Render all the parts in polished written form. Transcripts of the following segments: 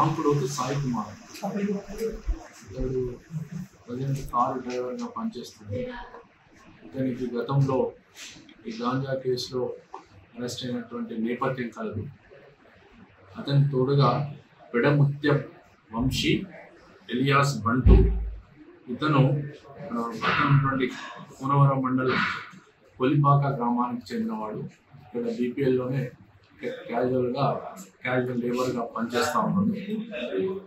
వాంకుడోతు సాయి కుమార్ ఇతడు present car డ్రైవర్గా పనిచేస్తుంది. ఇతనికి గతంలో ఈ గాంజా కేసులో అరెస్ట్ అయినటువంటి నేపథ్యం కలదు. అతని తోడుగా పెడముత్యం వంశీ ఎలియాస్ బంటు ఇతను పట్టణంలోని కూనవరం మండలం కొలిపాక గ్రామానికి చెందినవాడు. ఇక్కడ బీపీఎల్లోనే క్యాజువల్ లేబర్గా పనిచేస్తూ ఉన్నాడు.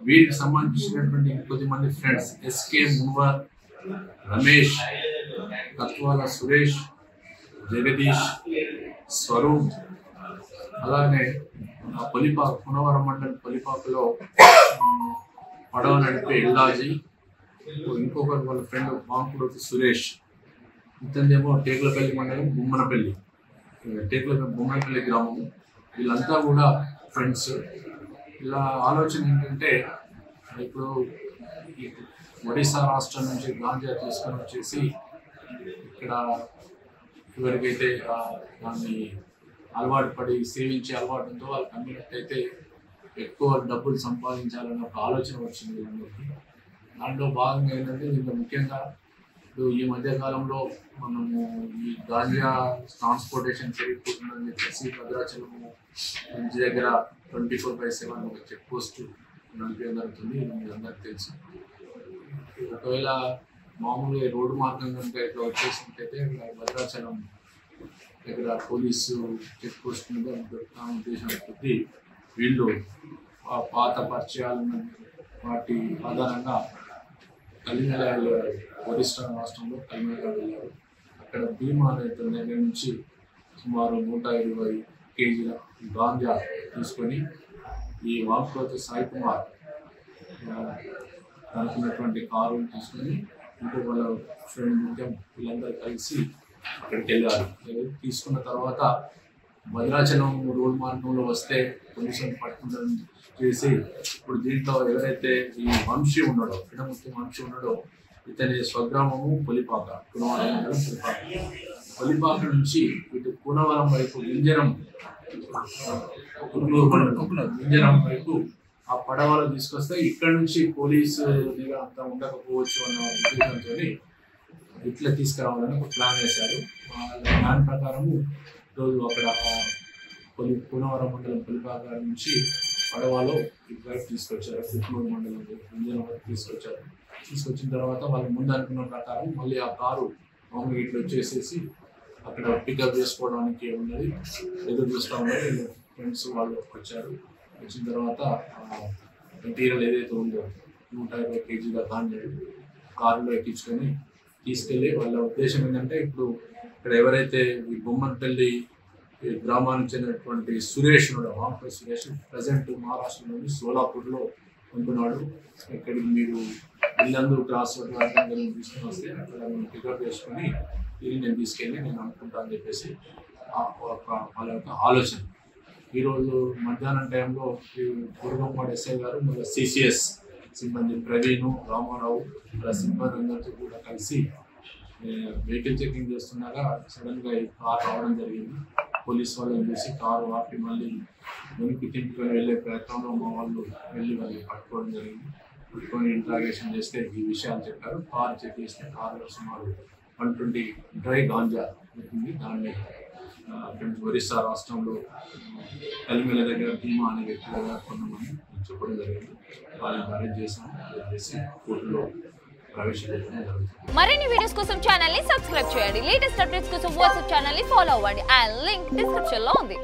వీరికి సంబంధించినటువంటి కొద్దిమంది ఫ్రెండ్స్ ఎస్కే మున్వర్, రమేష్, తత్వాల సురేష్, జగదీష్, స్వరూప్, అలానే కూనవరం మండలం కొలిపాకలో పడవ నడిపే ఇల్లాజీ, ఇంకొకరు వాళ్ళ ఫ్రెండ్ వాంకుడోతు సురేష్, ఇతనిదేమో టేకులపల్లి మండలం బొమ్మనపల్లి గ్రామం. వీళ్ళంతా కూడా ఫ్రెండ్స్. ఇలా ఆలోచన ఏంటంటే ఇప్పుడు ఒడిశా రాష్ట్రం నుంచి గాంజా తీసుకొని వచ్చేసి ఇక్కడ ఎవరికైతే దాన్ని అలవాటు పడి సేవించే అలవాటు ఉందో వాళ్ళకి అమ్మినట్టయితే ఎక్కువ డబ్బులు సంపాదించాలన్న ఒక ఆలోచన వచ్చింది వీళ్ళందరికీ. దాంట్లో భాగంగా ఏంటంటే దీంట్లో ముఖ్యంగా ఇప్పుడు ఈ మధ్యకాలంలో మనము ఈ గాంజా ట్రాన్స్పోర్టేషన్ పెరిగిపోతుందని చెప్పేసి భద్రాచలము ఇంటి దగ్గర 24/7 ఒక చెక్ పోస్ట్ నడిపేయడం జరుగుతుంది. మీకు అందరికీ తెలుసు. ఒకవేళ మామూలుగా రోడ్డు మార్గం కనుక ఇట్లా వచ్చేసినట్టయితే భద్రాచలం దగ్గర పోలీసు చెక్ పోస్ట్ మీద దొరుకుతాం ఉద్దేశం కొద్దీ వీళ్ళు పాత పరిచయాలను వాటి ఆధారంగా కలిమెల వెళ్ళారు. ఒడిశా రాష్ట్రంలో కలిమెల వెళ్ళారు. అక్కడ భీమా అనే దగ్గర నుంచి సుమారు 120 కేజీల గాంజా తీసుకొని ఈ వాంకుడోతు సాయి కుమార్ అనుకున్నటువంటి కారు తీసుకొని ఇంకో వాళ్ళ ఫ్రెండ్ ముఖ్యం వీళ్ళందరూ కలిసి అక్కడికి వెళ్ళారు. తీసుకున్న తర్వాత భద్రాచలం రోడ్ మార్గంలో వస్తే పోలీసులను పట్టుకుంటాం చేసి ఇప్పుడు దీంట్లో ఎవరైతే ఈ వంశీ ఉన్నాడో పెడముత్యం వంశీ ఉన్నాడో ఇతని స్వగ్రామము కొలిపాక, కూనవరం మండలం కొలిపాక నుంచి ఇటు కూనవరం వైపు వింజరం వైపు ఆ పడవలు తీసుకొస్తే ఇక్కడ నుంచి పోలీసు నిఘా అంతా ఉండకపోవచ్చు అన్న ఉద్దేశంతో ఇట్లా తీసుకురావాలని ఒక ప్లాన్ వేశారు. ప్లాన్ ప్రకారము రోజు అక్కడ కూనవరం మండలం కొలిపాక నుంచి పడవలో ఇటువైపు తీసుకొచ్చారు. కుట్నూరు మండలం వింజరం వైపు తీసుకొచ్చారు. తీసుకొచ్చిన తర్వాత వాళ్ళు ముందు అనుకున్న ప్రకారం మళ్ళీ ఆ కారు మామూలుగా ఇట్లా వచ్చేసేసి అక్కడ పికప్ చేసుకోవడానికి ఉన్నది ఎదురు చూస్తూ ఉన్నారు. ఫ్రెండ్స్ వాళ్ళు వచ్చారు. వచ్చిన తర్వాత మెటీరియల్ ఏదైతే ఉందో 120 కేజీల గాంజా కారులో ఎక్కించుకొని తీసుకెళ్ళి వాళ్ళ ఉద్దేశం ఏంటంటే ఇప్పుడు ఇక్కడ ఎవరైతే ఈ బొమ్మనపల్లి గ్రామానికి చెందినటువంటి సురేష్ ఉన్నాడు, వాంకుడోతు సురేష్ ప్రజెంట్ మహారాష్ట్రలోని సోలాపూర్లో ఉంటున్నాడు. ఇక్కడికి మీరు ఇల్లందు క్రాస్ వర్గంగా తీసుకొని వస్తే అక్కడ నేను పికప్ చేసుకొని ఇది నేను తీసుకెళ్ళి నేను అనుకుంటా అని చెప్పేసి వాళ్ళ యొక్క ఆలోచన. ఈరోజు మధ్యాహ్నం టైంలో పూర్వంపాడు ఎస్ఐ గారు మళ్ళీ సిసిఎస్ సిబ్బంది ప్రవీణ్, రామారావు వాళ్ళ సిబ్బంది అందరితో కూడా కలిసి వెహికల్ చెకింగ్ చేస్తుండగా సడన్గా ఈ కార్ రావడం జరిగింది. పోలీస్ వాళ్ళని చూసి కారు ఆపి మళ్ళీ వెనక్కి తింపుకొని వెళ్ళే ప్రయత్నంలో మా వాళ్ళు వెళ్ళి వాళ్ళు పట్టుకోవడం జరిగింది. పట్టుకొని ఇంట్రాగేషన్ చేస్తే ఈ విషయాలు చెప్పారు. కారు చెక్ చేస్తే కారులో సుమారు 120 డ్రై గాంజా ఉంటుంది. దాన్ని ఒరిస్సా రాష్ట్రంలో కలిమెల దగ్గర భీమా అనే వ్యక్తి దగ్గర కొన్నామని చెప్పడం జరిగింది. వాళ్ళని అరెస్ట్ చేసి కోర్టులో ప్రవేశపెట్టడం జరుగుతుంది. మరిన్ని వీడియోస్ కోసం ఛానల్ ని సబ్స్క్రైబ్ చేయండి. లేటెస్ట్ అప్డేట్స్ కోసం వాట్సాప్ ఛానల్ ని ఫాలో అవ్వండి. ఆ లింక్ డిస్క్రిప్షన్ లో ఉంది.